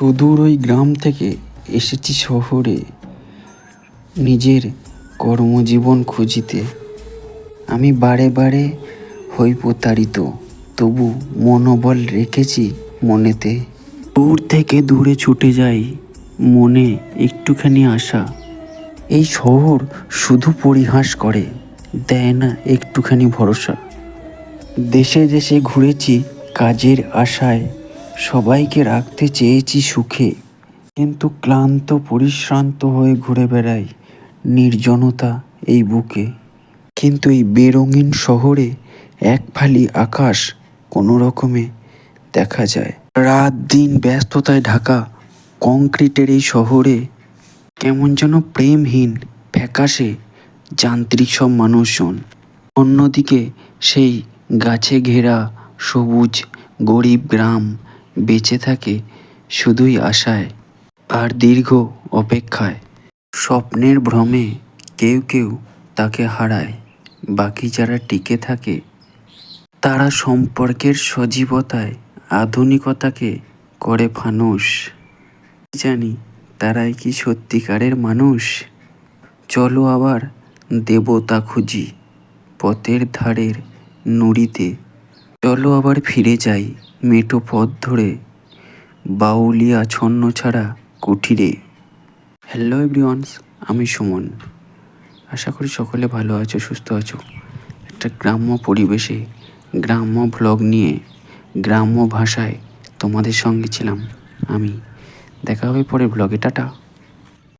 সুদূর ওই গ্রাম থেকে এসেছি শহরে নিজের কর্মজীবন খুঁজিতে। আমি বারে বারে হই প্রতারিত, তবু মনোবল রেখেছি মনেতে। দূর থেকে দূরে ছুটে যাই, মনে একটুখানি আশা। এই শহর শুধু পরিহাস করে, দেয় না একটুখানি ভরসা। দেশে দেশে ঘুরেছি কাজের আশায়, সবাইকে রাখতে চেয়েছি সুখে, কিন্তু ক্লান্ত পরিশ্রান্ত হয়ে ঘুরে বেড়াই নির্জনতা এই বুকে। কিন্তু এই বেরঙিন শহরে এক ফালি আকাশ কোনো রকমে দেখা যায়। রাত দিন ব্যস্ততায় ঢাকা কংক্রিটের এই শহরে কেমন যেন প্রেমহীন ফ্যাকাশে যান্ত্রিক সব মানুষজন। অন্যদিকে সেই গাছে ঘেরা সবুজ গরিব গ্রাম বেঁচে থাকে শুধুই আশায় আর দীর্ঘ অপেক্ষায়। স্বপ্নের ভ্রমে কেউ কেউ তাকে হারায়, বাকি যারা টিকে থাকে তারা সম্পর্কের সজীবতায় আধুনিকতাকে করে ফানুস। জানি তারাই কি সত্যিকারের মানুষ। চলো আবার দেবতা খুঁজি পথের ধারের নুড়িতে। চলো আবার ফিরে যাই মেঠো পথ ধরে বাউলিয়া ছন্ন ছাড়া কুঠিরে। হ্যালো এভরিওয়ানস, আমি সুমন। আশা করি সকলে ভালো আছো, সুস্থ আছো। একটা গ্রাম্য পরিবেশে গ্রাম্য ভ্লগ নিয়ে গ্রাম্য ভাষায় তোমাদের সঙ্গে ছিলাম আমি। দেখা হবে পরের ব্লগে। টাটা।